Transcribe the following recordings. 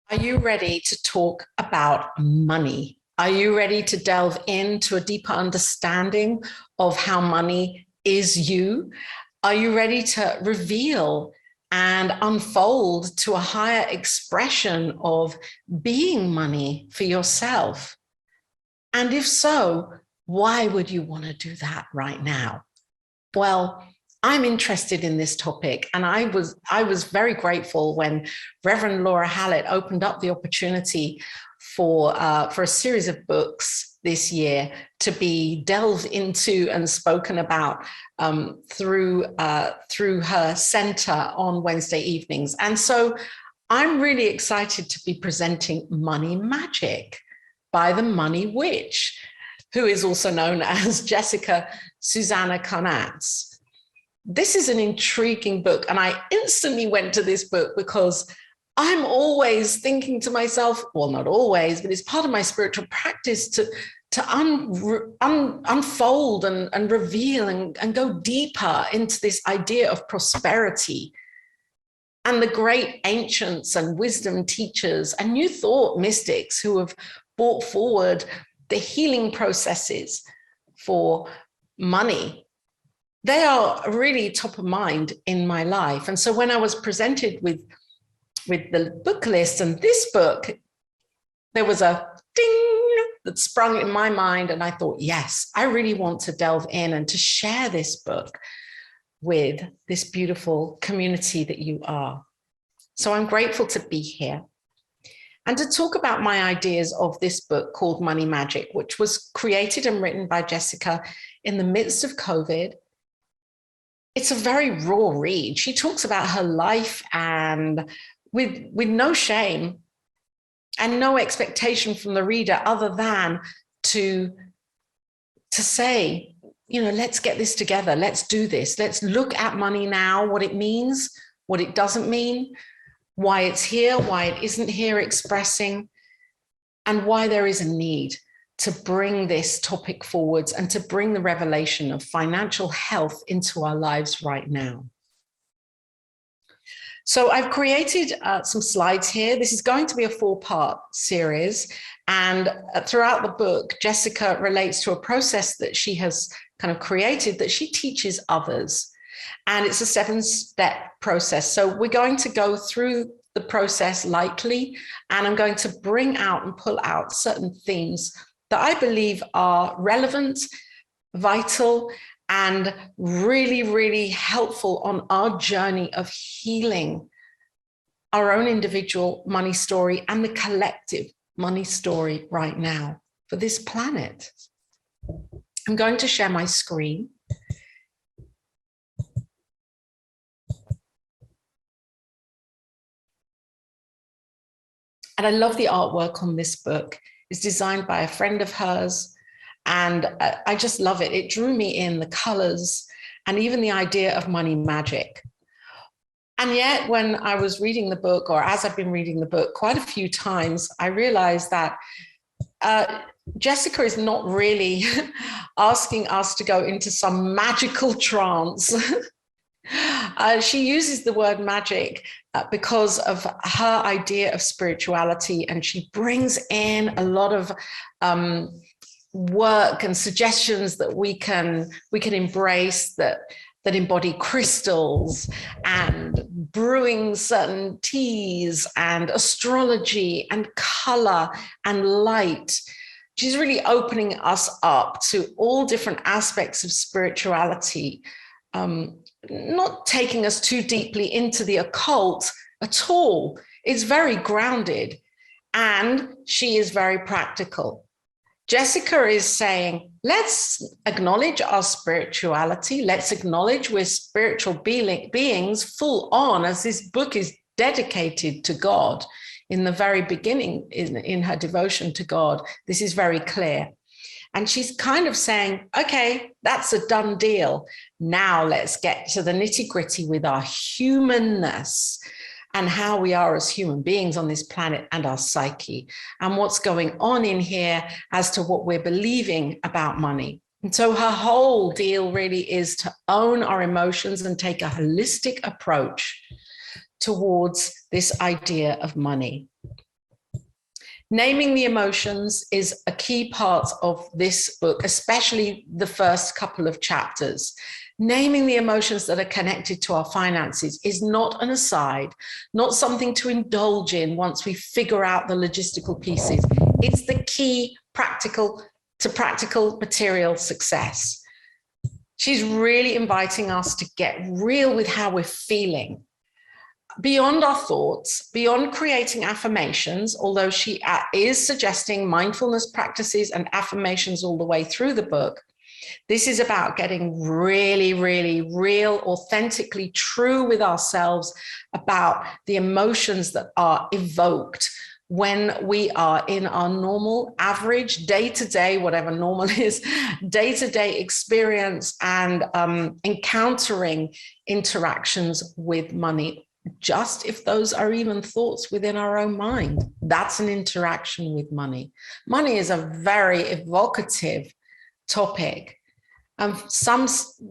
Are you ready to talk about money? Are you ready to delve into a deeper understanding of how money is you? Are you ready to reveal and unfold to a higher expression of being money for yourself? And if so, why would you want to do that right now? Well, I'm interested in this topic, and I was very grateful when Reverend Laura Hallett opened up the opportunity for a series of books this year to be delved into and spoken about through her center on Wednesday evenings. And so I'm really excited to be presenting Money Magic by the Money Witch, who is also known as Jessica Susanna Conatz. This is an intriguing book, and I instantly went to this book because I'm always thinking to myself, well, not always, but it's part of my spiritual practice to unfold and reveal and go deeper into this idea of prosperity. And the great ancients and wisdom teachers and new thought mystics who have brought forward the healing processes for money, they are really top of mind in my life. And so when I was presented with the book list and this book, there was a ding that sprung in my mind. And I thought, yes, I really want to delve in and to share this book with this beautiful community that you are. So I'm grateful to be here and to talk about my ideas of this book called Money Magic, which was created and written by Jessica in the midst of COVID. It's a very raw read. She talks about her life and with no shame and no expectation from the reader other than to say, you know, let's get this together. Let's do this. Let's look at money now, what it means, what it doesn't mean, why it's here, why it isn't here expressing, and why there is a need to bring this topic forwards and to bring the revelation of financial health into our lives right now. So I've created some slides here. This is going to be a 4-part series. And throughout the book, Jessica relates to a process that she has kind of created that she teaches others. And it's a 7-step process. So we're going to go through the process lightly, and I'm going to bring out and pull out certain themes that I believe are relevant, vital, and really, really helpful on our journey of healing our own individual money story and the collective money story right now for this planet. I'm going to share my screen. And I love the artwork on this book. It's designed by a friend of hers, and I just love it. It drew me in, the colors and even the idea of money magic. And yet when I was reading the book, or as I've been reading the book quite a few times, I realized that Jessica is not really asking us to go into some magical trance. She uses the word magic because of her idea of spirituality, and she brings in a lot of work and suggestions that we can embrace that embody crystals and brewing certain teas and astrology and color and light. She's really opening us up to all different aspects of spirituality, not taking us too deeply into the occult at all. It's very grounded, and she is very practical. Jessica is saying, let's acknowledge our spirituality. Let's acknowledge we're spiritual beings full on, as this book is dedicated to God. In the very beginning, in her devotion to God, this is very clear. And she's kind of saying, okay, that's a done deal. Now let's get to the nitty-gritty with our humanness and how we are as human beings on this planet and our psyche and what's going on in here as to what we're believing about money. And so her whole deal really is to own our emotions and take a holistic approach towards this idea of money. Naming the emotions is a key part of this book, especially the first couple of chapters. Naming the emotions that are connected to our finances is not an aside, not something to indulge in once we figure out the logistical pieces. It's the key practical material success. She's really inviting us to get real with how we're feeling. Beyond our thoughts, beyond creating affirmations, although she is suggesting mindfulness practices and affirmations all the way through the book, this is about getting really, really real, authentically true with ourselves about the emotions that are evoked when we are in our normal, average, day-to-day, whatever normal is, day-to-day experience and encountering interactions with money. Just if those are even thoughts within our own mind, that's an interaction with money. Money is a very evocative topic. Some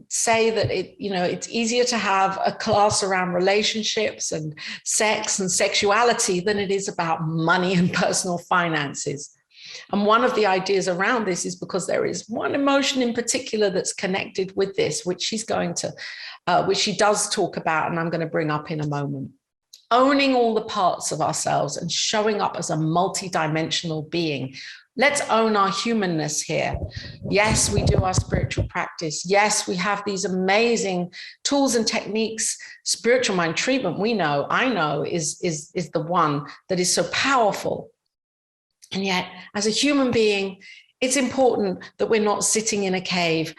say that it's easier to have a class around relationships and sex and sexuality than it is about money and personal finances. And one of the ideas around this is because there is one emotion in particular that's connected with this, which she does talk about, and I'm going to bring up in a moment. Owning all the parts of ourselves and showing up as a multidimensional being. Let's own our humanness here. Yes, we do our spiritual practice. Yes, we have these amazing tools and techniques. Spiritual mind treatment, I know is the one that is so powerful. And yet, as a human being, it's important that we're not sitting in a cave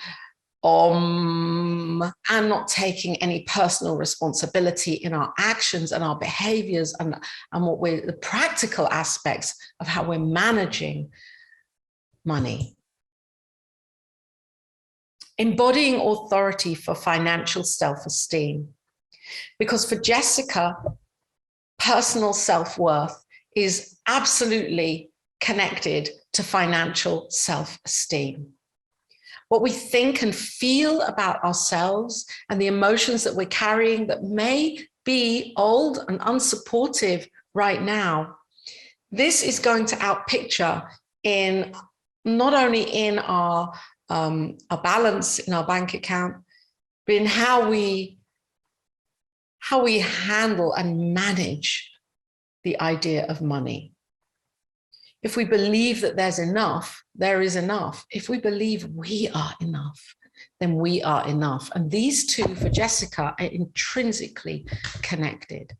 and not taking any personal responsibility in our actions and our behaviors and the practical aspects of how we're managing money. Embodying authority for financial self-esteem. Because for Jessica, personal self-worth is absolutely connected to financial self-esteem. What we think and feel about ourselves and the emotions that we're carrying that may be old and unsupportive right now, this is going to outpicture in not only in our balance in our bank account, but in how we handle and manage the idea of money. If we believe that there's enough, there is enough. If we believe we are enough, then we are enough. And these two, for Jessica, are intrinsically connected.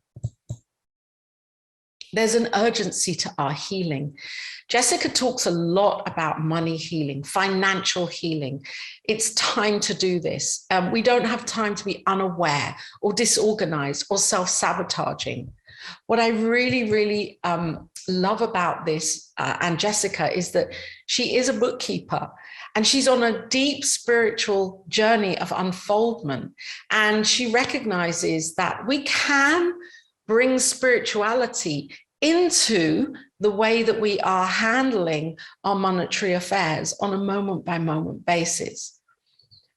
There's an urgency to our healing. Jessica talks a lot about money healing, financial healing. It's time to do this. We don't have time to be unaware or disorganized or self-sabotaging. What I really, really love about this and Jessica is that she is a bookkeeper and she's on a deep spiritual journey of unfoldment. And she recognizes that we can bring spirituality into the way that we are handling our monetary affairs on a moment-by-moment basis.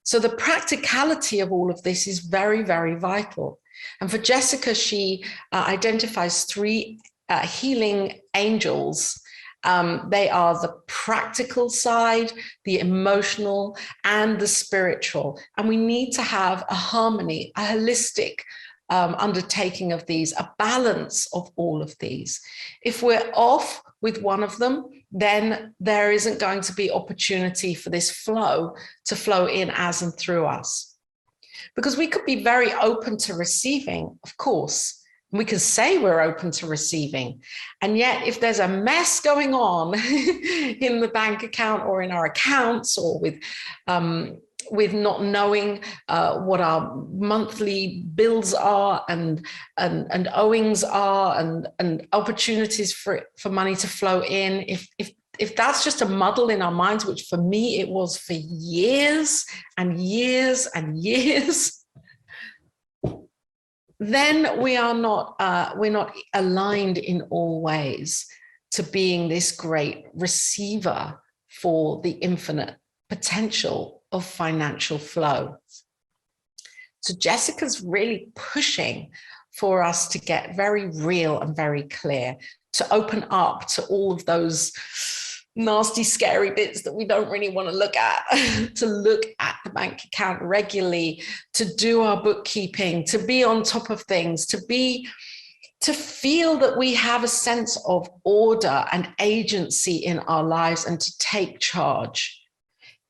So the practicality of all of this is very, very vital. And for Jessica, she identifies three healing angels. They are the practical side, the emotional, and the spiritual. And we need to have a harmony, a holistic undertaking of these, a balance of all of these. If we're off with one of them, then there isn't going to be opportunity for this flow to flow in as and through us. Because we could be very open to receiving, of course. We can say we're open to receiving. And yet, if there's a mess going on in the bank account or in our accounts or with not knowing what our monthly bills are and owings are and opportunities for money to flow in, if that's just a muddle in our minds, which for me it was for years and years and years, then we're not aligned in all ways to being this great receiver for the infinite potential of financial flow. So Jessica's really pushing for us to get very real and very clear. to open up to all of those nasty, scary bits that we don't really want to look at, to look at the bank account regularly, to do our bookkeeping, to be on top of things, to feel that we have a sense of order and agency in our lives and to take charge,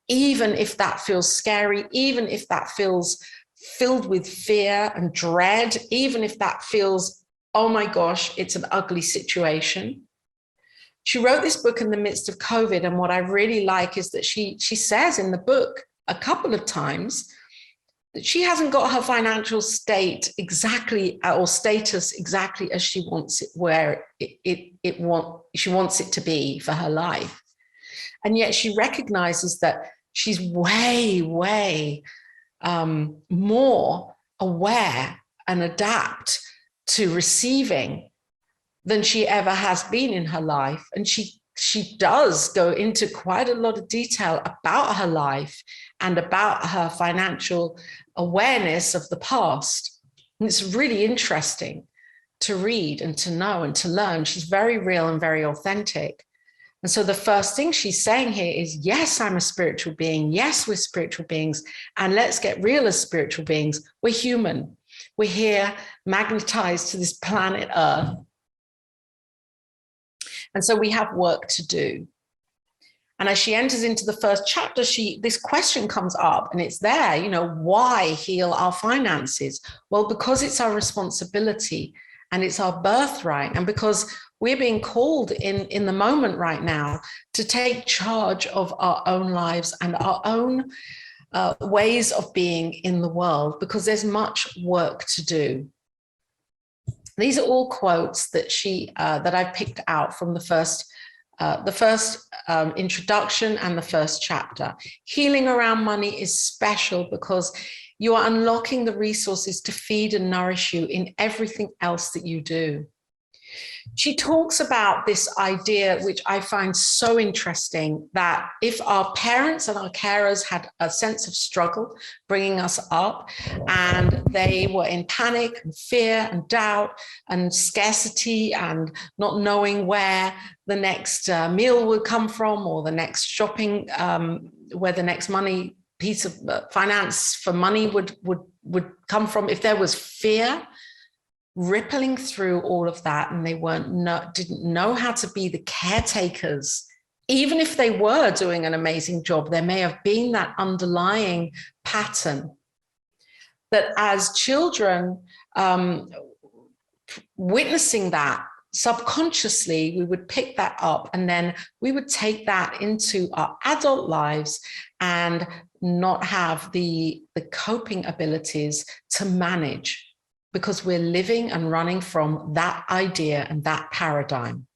even if that feels scary, even if that feels filled with fear and dread, even if that feels, oh my gosh, it's an ugly situation. She wrote this book in the midst of COVID, and what I really like is that she says in the book a couple of times that she hasn't got her financial state exactly, or status exactly as she wants it, where she wants it to be for her life. And yet she recognizes that she's way more aware and adapt to receiving than she ever has been in her life. And she does go into quite a lot of detail about her life and about her financial awareness of the past. And it's really interesting to read and to know and to learn. She's very real and very authentic. And so the first thing she's saying here is, yes, I'm a spiritual being. Yes, we're spiritual beings. And let's get real as spiritual beings. We're human. We're here magnetized to this planet Earth. And so we have work to do. And as she enters into the first chapter, this question comes up, and it's there, why heal our finances? Well, because it's our responsibility and it's our birthright, and because we're being called in the moment right now to take charge of our own lives and our own ways of being in the world, because there's much work to do. These are all quotes that that I picked out from the first introduction and the first chapter. Healing around money is special because you are unlocking the resources to feed and nourish you in everything else that you do. She talks about this idea, which I find so interesting, that if our parents and our carers had a sense of struggle bringing us up, and they were in panic and fear and doubt and scarcity and not knowing where the next meal would come from, or the next shopping, where the next money piece of finance for money would come from, if there was fear rippling through all of that, and they didn't know how to be the caretakers, even if they were doing an amazing job, there may have been that underlying pattern that as children, witnessing that subconsciously, we would pick that up, and then we would take that into our adult lives and not have the coping abilities to manage, because we're living and running from that idea and that paradigm.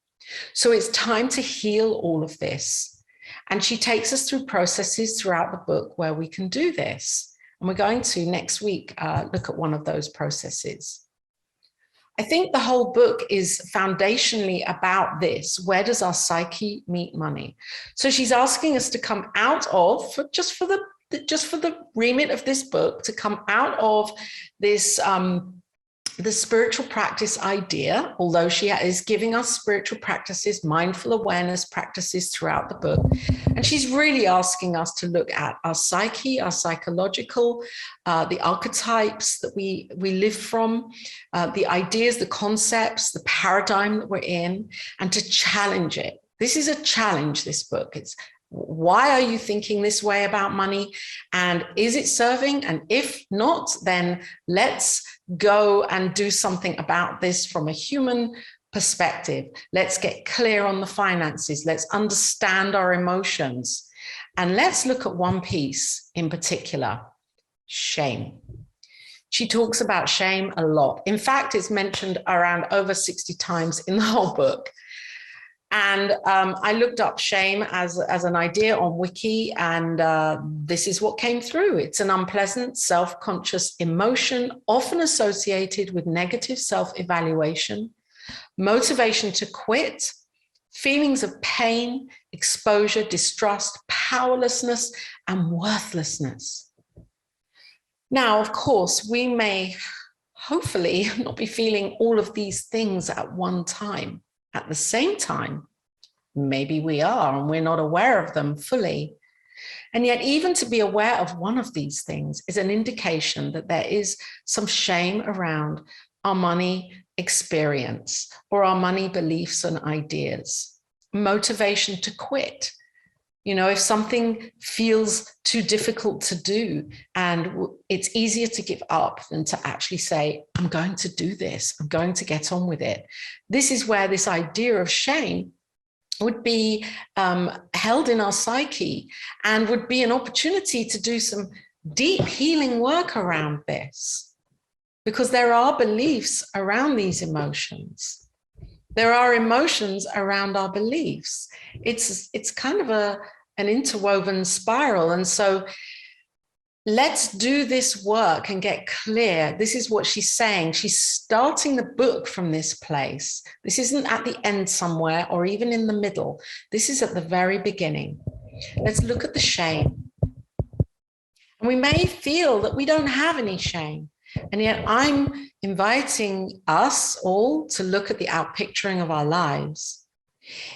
So it's time to heal all of this. And she takes us through processes throughout the book where we can do this. And we're going to next week look at one of those processes. I think the whole book is foundationally about this. Where does our psyche meet money? So she's asking us to come out of, just for the remit of this book, to come out of this the spiritual practice idea, although she is giving us spiritual practices, mindful awareness practices throughout the book. And she's really asking us to look at our psyche, our psychological, the archetypes that we live from, the ideas, the concepts, the paradigm that we're in, and to challenge it. This is a challenge, this book. It's why are you thinking this way about money? And is it serving? And if not, then let's go and do something about this from a human perspective. Let's get clear on the finances. Let's understand our emotions. And let's look at one piece in particular, shame. She talks about shame a lot. In fact, it's mentioned around over 60 times in the whole book. And I looked up shame as an idea on Wiki, and this is what came through. It's an unpleasant, self-conscious emotion, often associated with negative self-evaluation, motivation to quit, feelings of pain, exposure, distrust, powerlessness, and worthlessness. Now, of course, we may hopefully not be feeling all of these things at one time. At the same time, maybe we are and we're not aware of them fully. And yet even to be aware of one of these things is an indication that there is some shame around our money experience or our money beliefs and ideas. Motivation to quit. You know, if something feels too difficult to do and it's easier to give up than to actually say, I'm going to do this, I'm going to get on with it. This is where this idea of shame would be held in our psyche and would be an opportunity to do some deep healing work around this, because there are beliefs around these emotions. There are emotions around our beliefs. It's kind of an interwoven spiral. And so let's do this work and get clear. This is what she's saying. She's starting the book from this place. This isn't at the end somewhere or even in the middle. This is at the very beginning. Let's look at the shame. And we may feel that we don't have any shame. And yet I'm inviting us all to look at the outpicturing of our lives.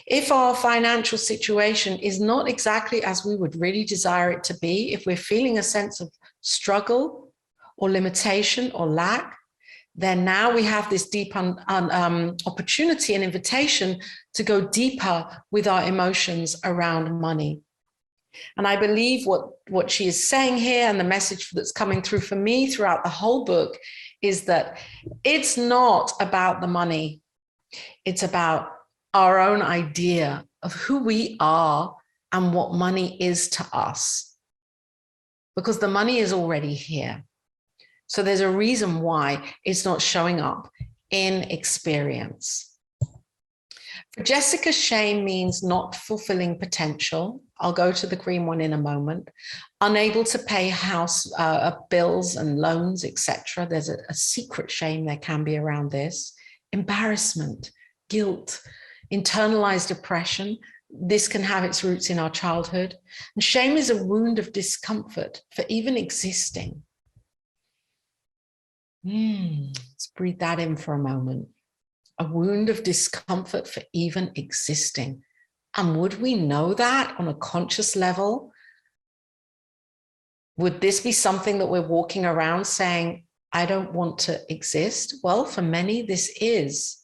If our financial situation is not exactly as we would really desire it to be, if we're feeling a sense of struggle or limitation or lack, then now we have this deep opportunity and invitation to go deeper with our emotions around money. And I believe what she is saying here, and the message that's coming through for me throughout the whole book, is that it's not about the money. It's about our own idea of who we are and what money is to us, because the money is already here. So there's a reason why it's not showing up in experience. For Jessica, shame means not fulfilling potential. I'll go to the green one in a moment. Unable to pay house bills and loans, etc. There's a secret shame there can be around this. Embarrassment, guilt, internalized depression. This can have its roots in our childhood. And shame is a wound of discomfort for even existing. Let's breathe that in for a moment. A wound of discomfort for even existing. And would we know that on a conscious level? Would this be something that we're walking around saying, I don't want to exist? Well, for many, this is.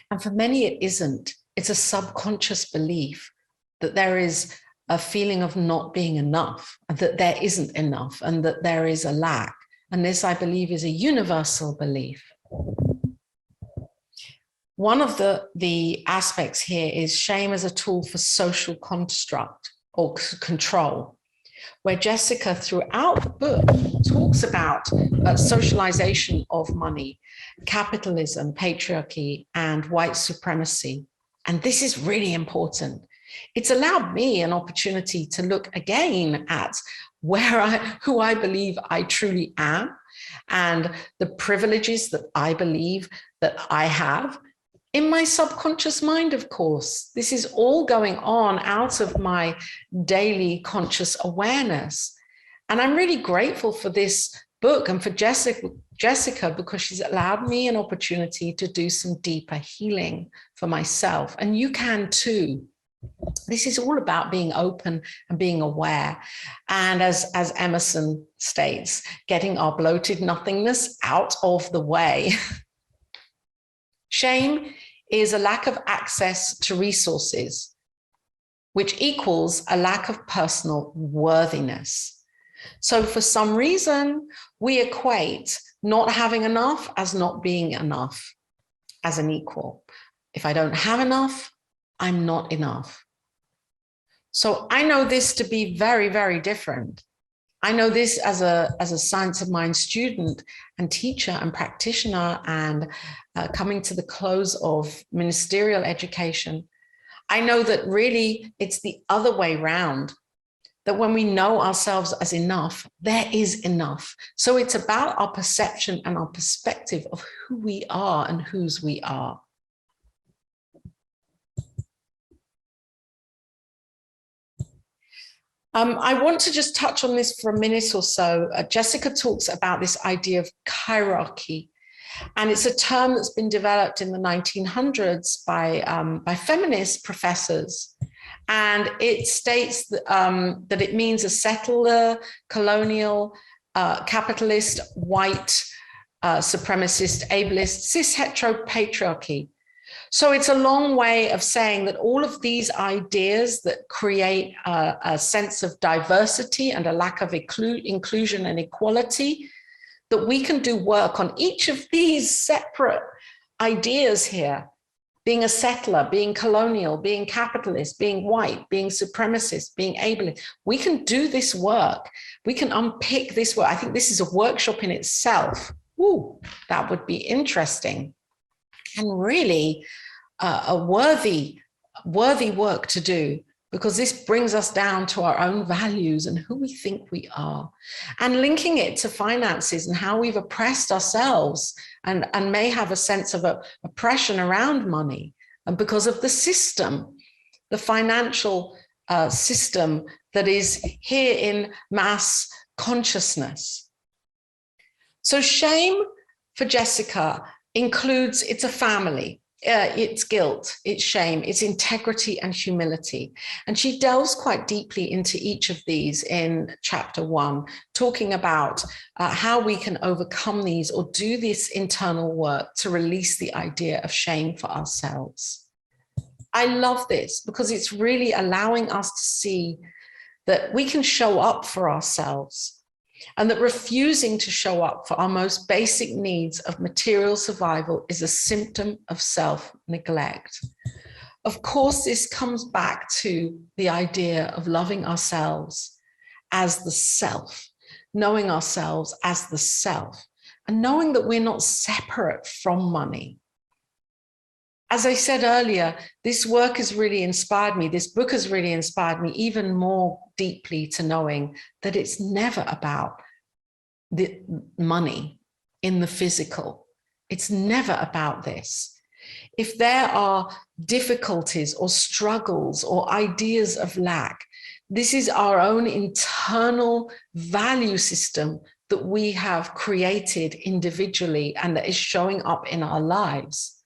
And for many, it isn't. It's a subconscious belief that there is a feeling of not being enough, and that there isn't enough, and that there is a lack. And this, I believe, is a universal belief. One of the aspects here is shame as a tool for social construct or control, where Jessica throughout the book talks about socialization of money, capitalism, patriarchy, and white supremacy. And this is really important. It's allowed me an opportunity to look again at who I believe I truly am, and the privileges that I believe that I have in my subconscious mind, of course. This is all going on out of my daily conscious awareness. And I'm really grateful for this book and for Jessica, because she's allowed me an opportunity to do some deeper healing for myself. And you can too. This is all about being open and being aware. And as Emerson states, getting our bloated nothingness out of the way. Shame is a lack of access to resources, which equals a lack of personal worthiness. So for some reason, we equate not having enough as not being enough, as an equal. If I don't have enough, I'm not enough. So I know this to be very, very different. I know this as a Science of Mind student and teacher and practitioner, and coming to the close of ministerial education. I know that really it's the other way round, that when we know ourselves as enough, there is enough. So it's about our perception and our perspective of who we are and whose we are. I want to just touch on this for a minute or so. Jessica talks about this idea of hierarchy And it's a term that's been developed in the 1900s by feminist professors. And it states that it means a settler, colonial, capitalist, white, supremacist, ableist, cis heteropatriarchy. So it's a long way of saying that all of these ideas that create a sense of diversity and a lack of inclusion and equality, that we can do work on each of these separate ideas here, being a settler, being colonial, being capitalist, being white, being supremacist, being ableist. We can do this work. We can unpick this work. I think this is a workshop in itself. Ooh, that would be interesting. And really a worthy work to do, because this brings us down to our own values and who we think we are, and linking it to finances and how we've oppressed ourselves and may have a sense of oppression around money, and because of the system, the financial system that is here in mass consciousness. So shame for Jessica includes, it's a family. It's guilt, it's shame, it's integrity and humility. And she delves quite deeply into each of these in chapter 1, talking about how we can overcome these or do this internal work to release the idea of shame for ourselves. I love this because it's really allowing us to see that we can show up for ourselves, and that refusing to show up for our most basic needs of material survival is a symptom of self-neglect. Of course, this comes back to the idea of loving ourselves as the self, knowing ourselves as the self, and knowing that we're not separate from money. As I said earlier, this work has really inspired me. This book has really inspired me even more deeply to knowing that it's never about the money in the physical. It's never about this. If there are difficulties or struggles or ideas of lack, this is our own internal value system that we have created individually and that is showing up in our lives.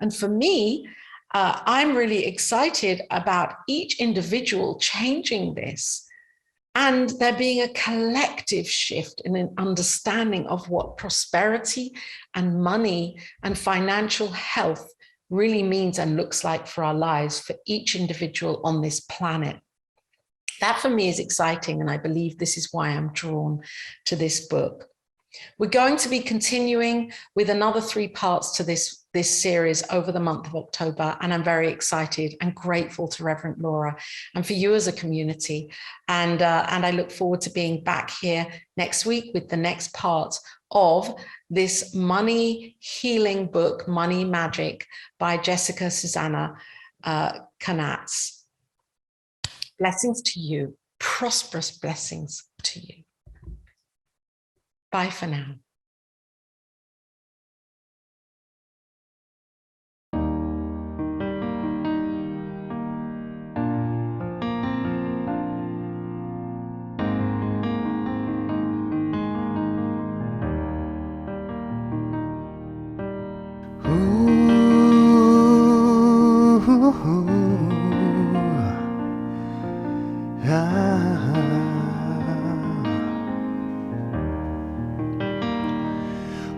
And for me, I'm really excited about each individual changing this and there being a collective shift in an understanding of what prosperity and money and financial health really means and looks like for our lives, for each individual on this planet. That for me is exciting, and I believe this is why I'm drawn to this book. We're going to be continuing with another 3 parts to this series over the month of October, and I'm very excited and grateful to Reverend Laura and for you as a community. And I look forward to being back here next week with the next part of this money healing book, Money Magic, by Jessica Susanna Knatz. Blessings to you, prosperous blessings to you. Bye for now.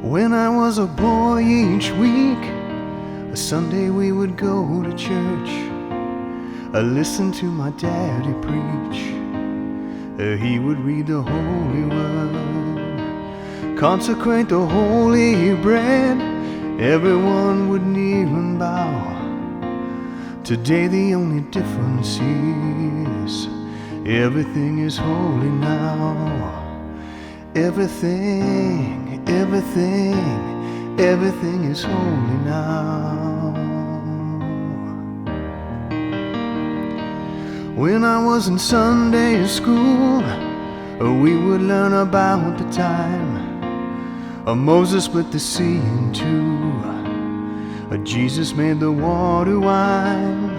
When I was a boy, each week, a Sunday we would go to church. I listened to my daddy preach. He would read the holy word, consecrate the holy bread. Everyone would kneel and bow. Today the only difference is everything is holy now. Everything is holy now. When I was in Sunday school, we would learn about the time Moses split the sea in two. Jesus made the water wine.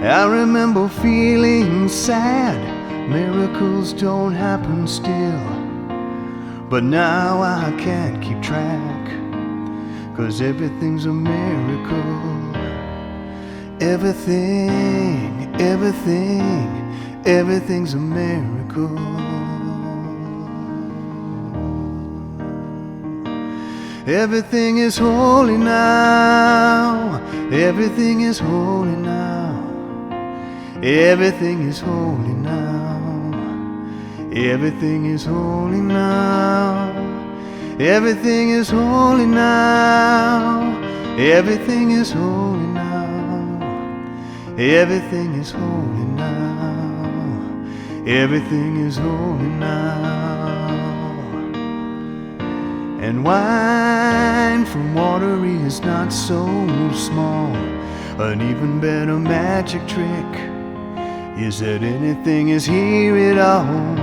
I remember feeling sad. Miracles don't happen still, but now I can't keep track. 'cause everything's a miracle. Everything, everything, everything's a miracle. Everything is holy now. Everything is holy now. Everything is holy now. Everything is holy now. Everything is holy now. Everything is holy now. Everything is holy now. Everything is holy now. And wine from water is not so small. An even better magic trick is that anything is here at all.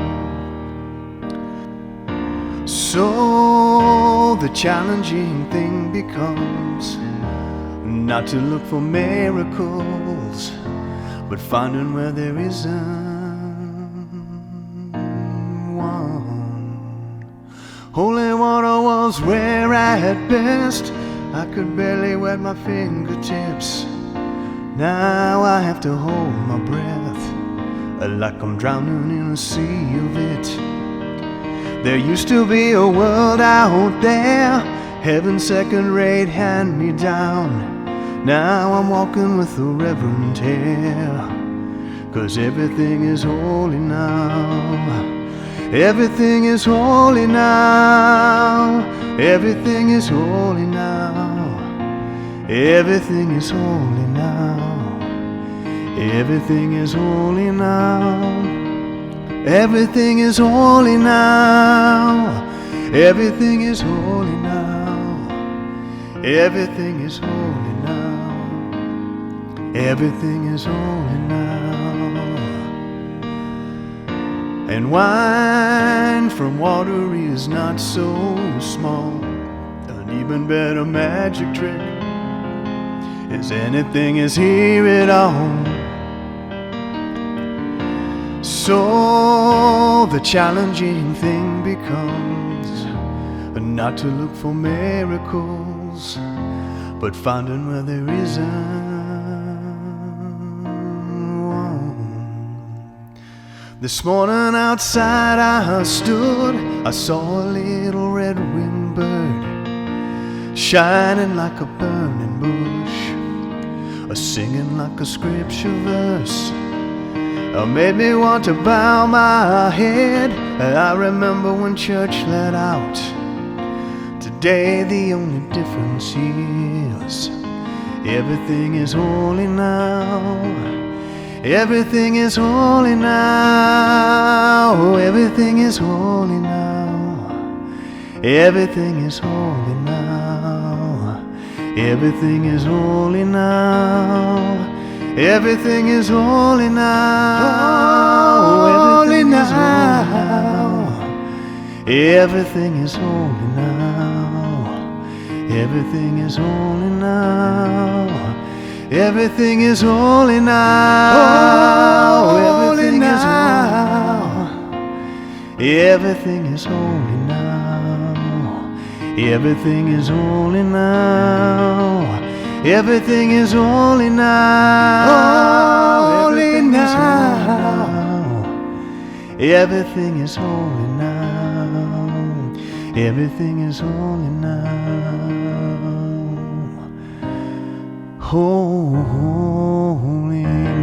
So the challenging thing becomes not to look for miracles, but finding where there isn't one. Holy water was rare at best. I could barely wet my fingertips. Now I have to hold my breath, like I'm drowning in a sea of it. There used to be a world out there, heaven's second-rate hand-me-down. Now I'm walking with the reverend here, 'cause everything is holy now. Everything is holy now. Everything is holy now. Everything is holy now. Everything is holy now. Everything is holy now. Everything is holy now. Everything is holy now. Everything is holy now. And wine from water is not so small. An even better magic trick is anything is here at all. So the challenging thing becomes not to look for miracles, but finding where there isn't one. This morning outside I stood, I saw a little red-winged bird shining like a burning bush, singing like a scripture verse. Made me want to bow my head. I remember when church let out. Today the only difference is everything is holy now. Everything is holy now. Everything is holy now. Everything is holy now. Everything is holy now. Everything is holy now. Everything is holy now. Everything is holy now. Everything is holy now. Everything is holy now. Everything is holy now. Everything is holy now. Everything is holy now. Everything is holy now. Holy now. Everything is holy now. Everything is holy now. Holy now.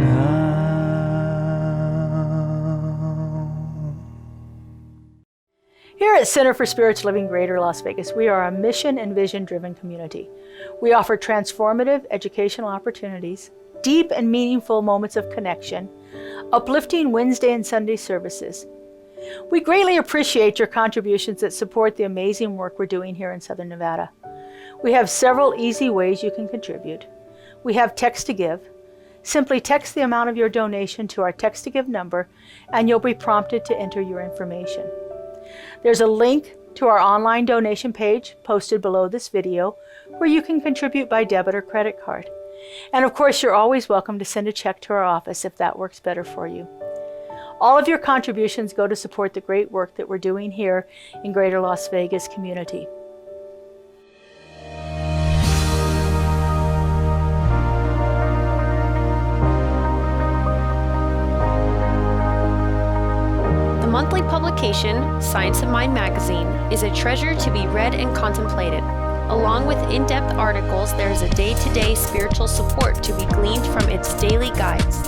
Here at Center for Spiritual Living Greater Las Vegas, we are a mission and vision-driven community. We offer transformative educational opportunities, deep and meaningful moments of connection, uplifting Wednesday and Sunday services. We greatly appreciate your contributions that support the amazing work we're doing here in Southern Nevada. We have several easy ways you can contribute. We have text to give. Simply text the amount of your donation to our text to give number and you'll be prompted to enter your information. There's a link to our online donation page posted below this video where you can contribute by debit or credit card. And of course, you're always welcome to send a check to our office if that works better for you. All of your contributions go to support the great work that we're doing here in Greater Las Vegas community. Science of Mind magazine is a treasure to be read and contemplated. Along with in-depth articles, there is a day-to-day spiritual support to be gleaned from its daily guides.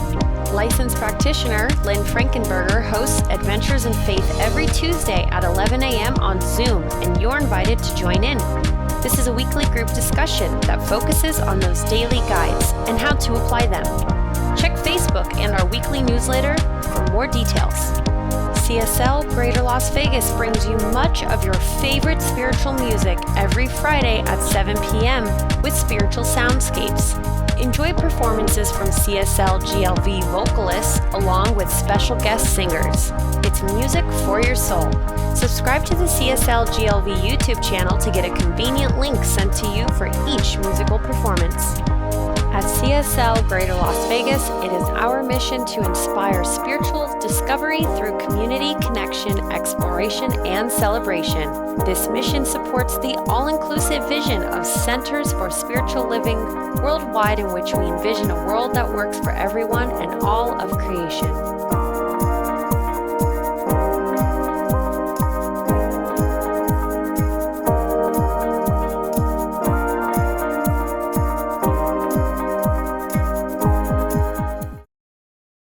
Licensed practitioner Lynn Frankenberger hosts Adventures in Faith every Tuesday at 11 a.m. on Zoom, and you're invited to join in. This is a weekly group discussion that focuses on those daily guides and how to apply them. Check Facebook and our weekly newsletter for more details. CSL Greater Las Vegas brings you much of your favorite spiritual music every Friday at 7 p.m. with spiritual soundscapes. Enjoy performances from CSLGLV vocalists along with special guest singers. It's music for your soul. Subscribe to the CSLGLV YouTube channel to get a convenient link sent to you for each musical performance. At CSL Greater Las Vegas, it is our mission to inspire spiritual discovery through community connection, exploration, and celebration. This mission supports the all-inclusive vision of Centers for Spiritual Living worldwide, in which we envision a world that works for everyone and all of creation.